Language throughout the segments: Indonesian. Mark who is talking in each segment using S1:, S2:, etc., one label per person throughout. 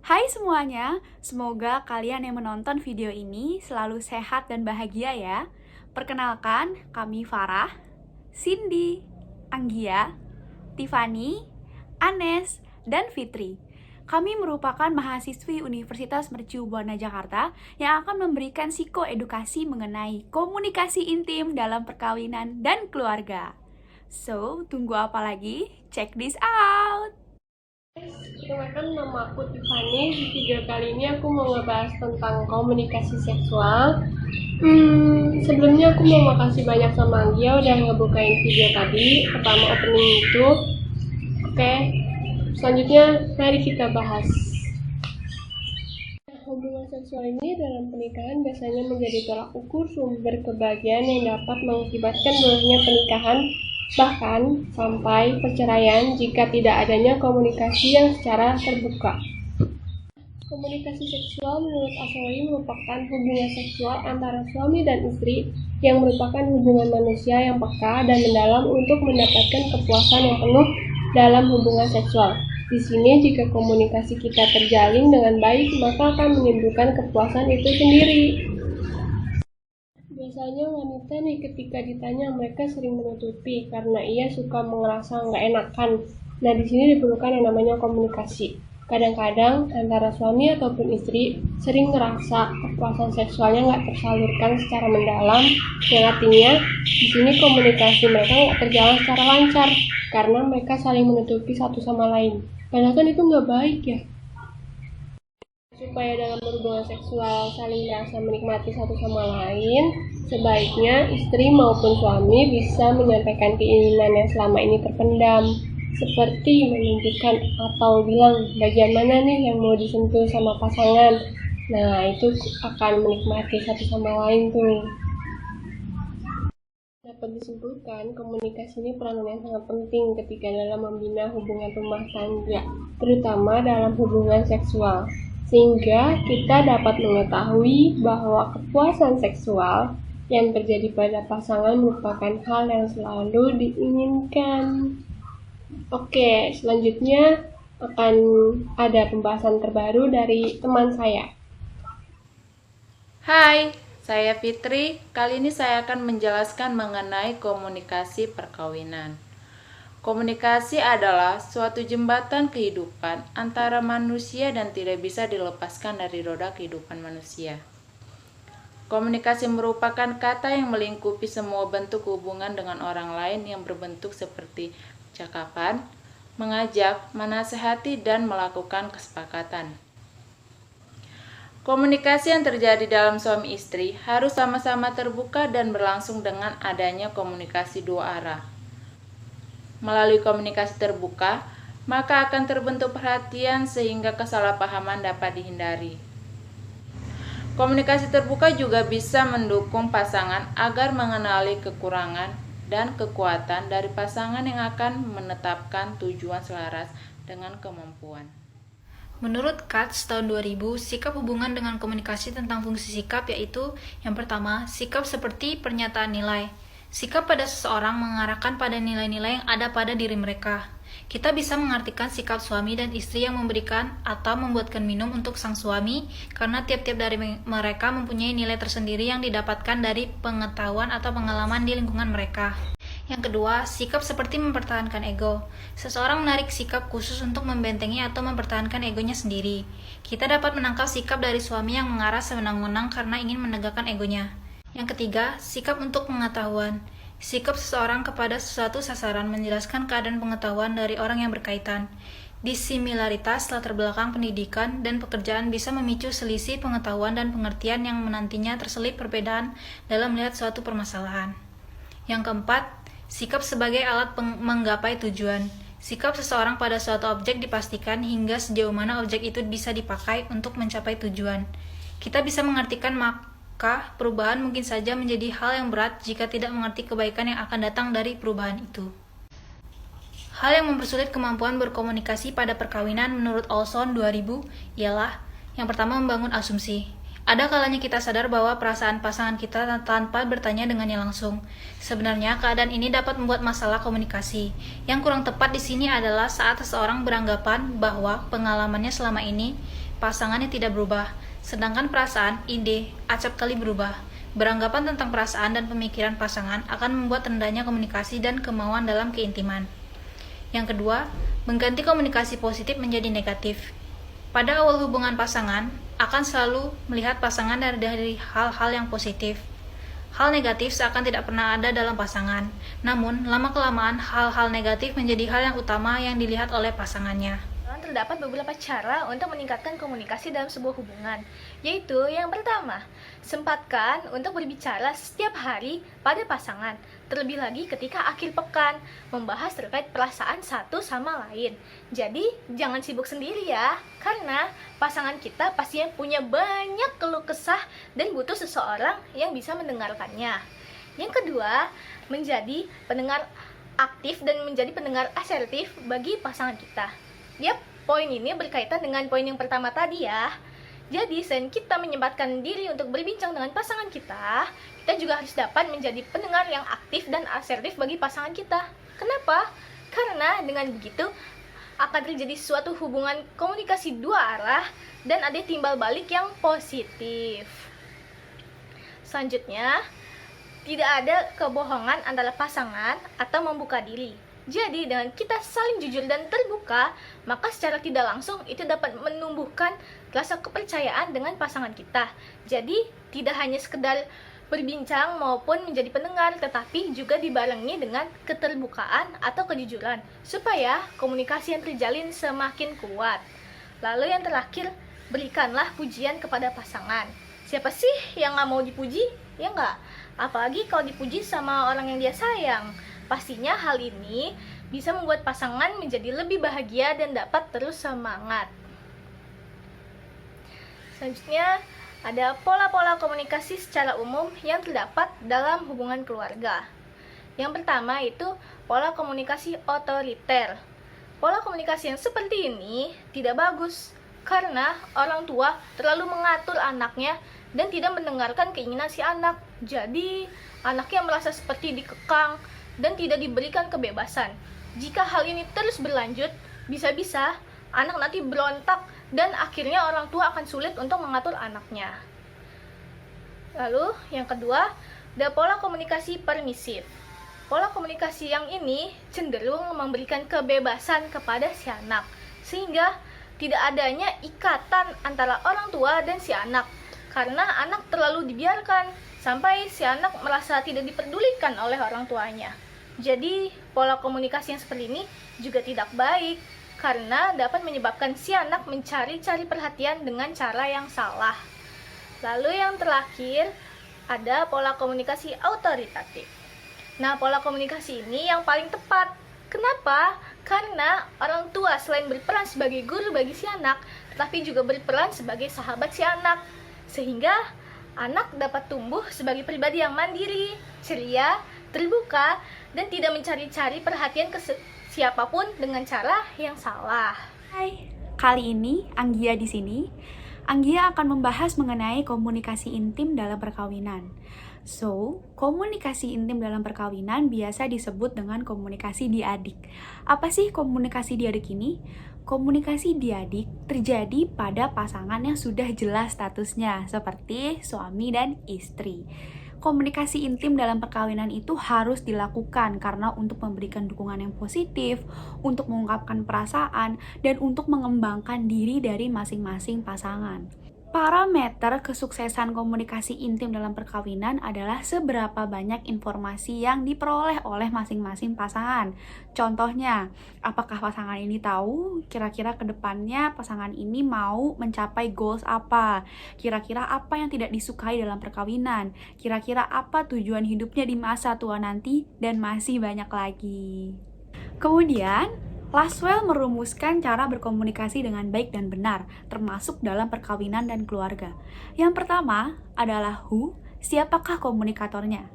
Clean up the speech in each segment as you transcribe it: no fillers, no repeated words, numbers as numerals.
S1: Hai semuanya, semoga kalian yang menonton video ini selalu sehat dan bahagia ya. Perkenalkan, kami Farah, Cindy, Anggia, Tiffany, Anes, dan Fitri. Kami merupakan mahasiswi Universitas Mercu Buana Jakarta yang akan memberikan psikoedukasi mengenai komunikasi intim dalam perkawinan dan keluarga. So, tunggu apa lagi? Check this out!
S2: Perkenalkan, nama aku Tiffany. Di video kali ini aku mau ngebahas tentang komunikasi seksual. Sebelumnya aku mau makasih banyak sama Anggia udah ngebukain video tadi, pertama opening itu. Oke, selanjutnya mari kita bahas. Hubungan seksual ini dalam pernikahan biasanya menjadi tolak ukur sumber kebahagiaan yang dapat mengakibatkan berakhirnya pernikahan, bahkan sampai perceraian jika tidak adanya komunikasi yang secara terbuka. Komunikasi seksual menurut Asawi merupakan hubungan seksual antara suami dan istri yang merupakan hubungan manusia yang peka dan mendalam untuk mendapatkan kepuasan yang penuh dalam hubungan seksual. Di sini jika komunikasi kita terjalin dengan baik, maka akan menimbulkan kepuasan itu sendiri. Biasanya wanita nih ketika ditanya mereka sering menutupi karena ia suka merasa nggak enakan. Nah di sini diperlukan yang namanya komunikasi. Kadang-kadang antara suami ataupun istri sering ngerasa kepuasan seksualnya nggak tersalurkan secara mendalam, yang artinya di sini komunikasi mereka nggak terjalan secara lancar karena mereka saling menutupi satu sama lain. Padahal kan itu nggak baik ya. Supaya dalam hubungan seksual saling merasa menikmati satu sama lain, sebaiknya istri maupun suami bisa menyampaikan keinginan yang selama ini terpendam, seperti menunjukkan atau bilang bagian mana nih yang mau disentuh sama pasangan. Nah, itu akan menikmati satu sama lain tuh. Dapat disimpulkan, komunikasi ini peranan yang sangat penting ketika dalam membina hubungan rumah tangga, terutama dalam hubungan seksual. Sehingga kita dapat mengetahui bahwa kepuasan seksual yang terjadi pada pasangan merupakan hal yang selalu diinginkan. Oke, selanjutnya akan ada pembahasan terbaru dari teman saya.
S3: Hai, saya Fitri. Kali ini saya akan menjelaskan mengenai komunikasi perkawinan. Komunikasi adalah suatu jembatan kehidupan antara manusia dan tidak bisa dilepaskan dari roda kehidupan manusia. Komunikasi merupakan kata yang melingkupi semua bentuk hubungan dengan orang lain yang berbentuk seperti percakapan, mengajak, menasehati, dan melakukan kesepakatan. Komunikasi yang terjadi dalam suami istri harus sama-sama terbuka dan berlangsung dengan adanya komunikasi dua arah. Melalui komunikasi terbuka, maka akan terbentuk perhatian sehingga kesalahpahaman dapat dihindari. Komunikasi terbuka juga bisa mendukung pasangan agar mengenali kekurangan dan kekuatan dari pasangan yang akan menetapkan tujuan selaras dengan kemampuan.
S4: Menurut Katz tahun 2000, sikap hubungan dengan komunikasi tentang fungsi sikap yaitu yang pertama, sikap seperti pernyataan nilai. Sikap pada seseorang mengarahkan pada nilai-nilai yang ada pada diri mereka. Kita bisa mengartikan sikap suami dan istri yang memberikan atau membuatkan minum untuk sang suami karena tiap-tiap dari mereka mempunyai nilai tersendiri yang didapatkan dari pengetahuan atau pengalaman di lingkungan mereka. Yang kedua, sikap seperti mempertahankan ego. Seseorang menarik sikap khusus untuk membentengi atau mempertahankan egonya sendiri. Kita dapat menangkap sikap dari suami yang mengarah sewenang-wenang karena ingin menegakkan egonya. Yang ketiga, sikap untuk pengetahuan. Sikap seseorang kepada sesuatu sasaran menjelaskan keadaan pengetahuan dari orang yang berkaitan. Disimilaritas latar belakang pendidikan dan pekerjaan bisa memicu selisih pengetahuan dan pengertian yang menantinya terselip perbedaan dalam melihat suatu permasalahan. Yang keempat, sikap sebagai alat menggapai tujuan. Sikap seseorang pada suatu objek dipastikan hingga sejauh mana objek itu bisa dipakai untuk mencapai tujuan. Kita bisa mengartikan maka perubahan mungkin saja menjadi hal yang berat jika tidak mengerti kebaikan yang akan datang dari perubahan itu. Hal yang mempersulit kemampuan berkomunikasi pada perkawinan menurut Olson 2000 ialah yang pertama membangun asumsi. Ada kalanya kita sadar bahwa perasaan pasangan kita tanpa bertanya dengannya langsung. Sebenarnya keadaan ini dapat membuat masalah komunikasi. Yang kurang tepat di sini adalah saat seseorang beranggapan bahwa pengalamannya selama ini pasangan yang tidak berubah, sedangkan perasaan, ide, acap kali berubah. Beranggapan tentang perasaan dan pemikiran pasangan akan membuat rendahnya komunikasi dan kemauan dalam keintiman. Yang kedua, mengganti komunikasi positif menjadi negatif. Pada awal hubungan pasangan, akan selalu melihat pasangan dari hal-hal yang positif. Hal negatif seakan tidak pernah ada dalam pasangan. Namun, lama-kelamaan hal-hal negatif menjadi hal yang utama yang dilihat oleh pasangannya.
S5: Terdapat beberapa cara untuk meningkatkan komunikasi dalam sebuah hubungan, yaitu yang pertama, sempatkan untuk berbicara setiap hari pada pasangan, terlebih lagi ketika akhir pekan, membahas terkait perasaan satu sama lain. Jadi, jangan sibuk sendiri ya, karena pasangan kita pastinya punya banyak keluh kesah dan butuh seseorang yang bisa mendengarkannya. Yang kedua, menjadi pendengar aktif dan menjadi pendengar asertif bagi pasangan kita. Yap, poin ini berkaitan dengan poin yang pertama tadi ya. Jadi, selain kita menyempatkan diri untuk berbincang dengan pasangan kita juga harus dapat menjadi pendengar yang aktif dan asertif bagi pasangan kita. Kenapa? Karena dengan begitu akan terjadi suatu hubungan komunikasi dua arah dan ada timbal balik yang positif. Selanjutnya, tidak ada kebohongan antara pasangan atau membuka diri. Jadi, dengan kita saling jujur dan terbuka, maka secara tidak langsung itu dapat menumbuhkan rasa kepercayaan dengan pasangan kita. Jadi, tidak hanya sekedar berbincang maupun menjadi pendengar, tetapi juga dibarengi dengan keterbukaan atau kejujuran, supaya komunikasi yang terjalin semakin kuat. Lalu yang terakhir, berikanlah pujian kepada pasangan. Siapa sih yang nggak mau dipuji? Ya nggak? Apalagi kalau dipuji sama orang yang dia sayang. Pastinya hal ini bisa membuat pasangan menjadi lebih bahagia dan dapat terus semangat. Selanjutnya, ada pola-pola komunikasi secara umum yang terdapat dalam hubungan keluarga. Yang pertama itu pola komunikasi otoriter. Pola komunikasi yang seperti ini tidak bagus karena orang tua terlalu mengatur anaknya dan tidak mendengarkan keinginan si anak. Jadi, anaknya merasa seperti dikekang dan tidak diberikan kebebasan. Jika hal ini terus berlanjut, bisa-bisa anak nanti berontak dan akhirnya orang tua akan sulit untuk mengatur anaknya. Lalu, yang kedua, ada pola komunikasi permisif. Pola komunikasi yang ini cenderung memberikan kebebasan kepada si anak, sehingga tidak adanya ikatan antara orang tua dan si anak, karena anak terlalu dibiarkan sampai si anak merasa tidak diperdulikan oleh orang tuanya. Jadi, pola komunikasi yang seperti ini juga tidak baik, karena dapat menyebabkan si anak mencari-cari perhatian dengan cara yang salah. Lalu yang terakhir, ada pola komunikasi autoritatif. Nah, pola komunikasi ini yang paling tepat. Kenapa? Karena orang tua selain berperan sebagai guru bagi si anak, tetapi juga berperan sebagai sahabat si anak. Sehingga anak dapat tumbuh sebagai pribadi yang mandiri, ceria, terbuka, dan tidak mencari-cari perhatian ke siapapun dengan cara yang salah.
S1: Hai, kali ini Anggia di sini. Anggia akan membahas mengenai komunikasi intim dalam perkawinan. So, komunikasi intim dalam perkawinan biasa disebut dengan komunikasi diadik. Apa sih komunikasi diadik ini? Komunikasi diadik terjadi pada pasangan yang sudah jelas statusnya, seperti suami dan istri. Komunikasi intim dalam perkawinan itu harus dilakukan karena untuk memberikan dukungan yang positif, untuk mengungkapkan perasaan, dan untuk mengembangkan diri dari masing-masing pasangan. Parameter kesuksesan komunikasi intim dalam perkawinan adalah seberapa banyak informasi yang diperoleh oleh masing-masing pasangan. Contohnya, apakah pasangan ini tahu kira-kira ke depannya pasangan ini mau mencapai goals apa? Kira-kira apa yang tidak disukai dalam perkawinan? Kira-kira apa tujuan hidupnya di masa tua nanti? Dan masih banyak lagi. Kemudian, Laswell merumuskan cara berkomunikasi dengan baik dan benar, termasuk dalam perkawinan dan keluarga. Yang pertama adalah who, siapakah komunikatornya.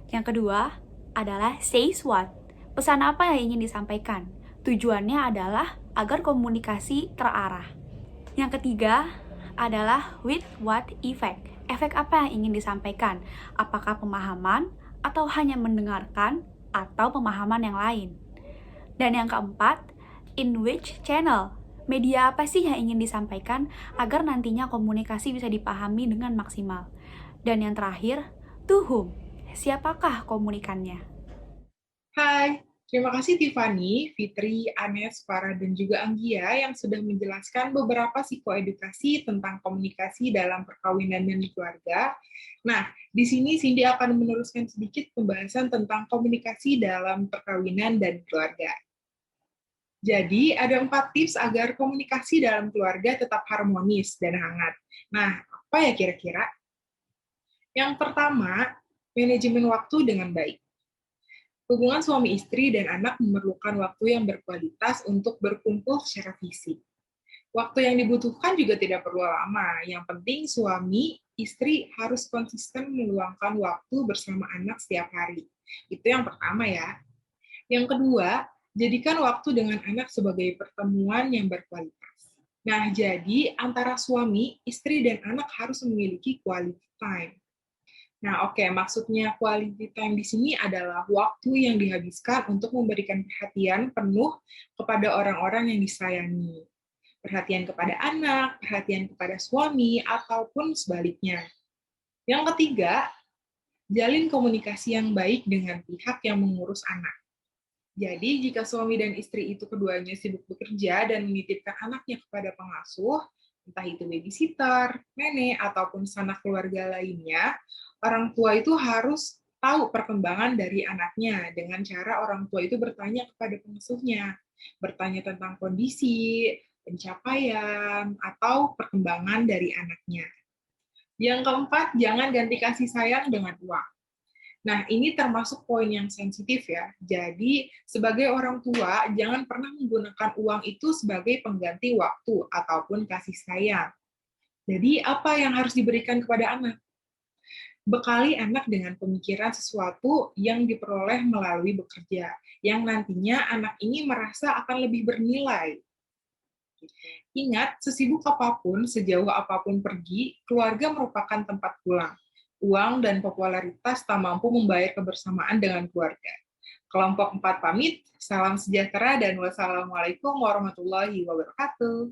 S1: Yang kedua adalah says what, pesan apa yang ingin disampaikan. Tujuannya adalah agar komunikasi terarah. Yang ketiga adalah with what effect, efek apa yang ingin disampaikan. Apakah pemahaman, atau hanya mendengarkan, atau pemahaman yang lain. Dan yang keempat, in which channel, Media apa sih yang ingin disampaikan agar nantinya komunikasi bisa dipahami dengan maksimal? Dan yang terakhir, to whom? Siapakah komunikannya?
S6: Hai, terima kasih Tiffany, Fitri, Anes, Farah, dan juga Anggia yang sudah menjelaskan beberapa psikoedukasi tentang komunikasi dalam perkawinan dan keluarga. Nah, di sini Cindy akan meneruskan sedikit pembahasan tentang komunikasi dalam perkawinan dan keluarga. Jadi, ada 4 tips agar komunikasi dalam keluarga tetap harmonis dan hangat. Nah, apa ya kira-kira? Yang pertama, manajemen waktu dengan baik. Hubungan suami istri dan anak memerlukan waktu yang berkualitas untuk berkumpul secara fisik. Waktu yang dibutuhkan juga tidak perlu lama. Yang penting suami istri harus konsisten meluangkan waktu bersama anak setiap hari. Itu yang pertama ya. Yang kedua, jadikan waktu dengan anak sebagai pertemuan yang berkualitas. Nah, jadi antara suami, istri, dan anak harus memiliki quality time. Nah, oke, maksudnya quality time di sini adalah waktu yang dihabiskan untuk memberikan perhatian penuh kepada orang-orang yang disayangi. Perhatian kepada anak, perhatian kepada suami, ataupun sebaliknya. Yang ketiga, jalin komunikasi yang baik dengan pihak yang mengurus anak. Jadi, jika suami dan istri itu keduanya sibuk bekerja dan menitipkan anaknya kepada pengasuh, entah itu babysitter, nenek, ataupun sanak keluarga lainnya, orang tua itu harus tahu perkembangan dari anaknya dengan cara orang tua itu bertanya kepada pengasuhnya, bertanya tentang kondisi, pencapaian, atau perkembangan dari anaknya. Yang keempat, jangan ganti kasih sayang dengan uang. Nah, ini termasuk poin yang sensitif ya. Jadi, sebagai orang tua, jangan pernah menggunakan uang itu sebagai pengganti waktu ataupun kasih sayang. Jadi, apa yang harus diberikan kepada anak? Bekali anak dengan pemikiran sesuatu yang diperoleh melalui bekerja, yang nantinya anak ini merasa akan lebih bernilai. Ingat, sesibuk apapun, sejauh apapun pergi, keluarga merupakan tempat pulang. Uang dan popularitas tak mampu membayar kebersamaan dengan keluarga. Kelompok 4 pamit, salam sejahtera dan wassalamualaikum warahmatullahi wabarakatuh.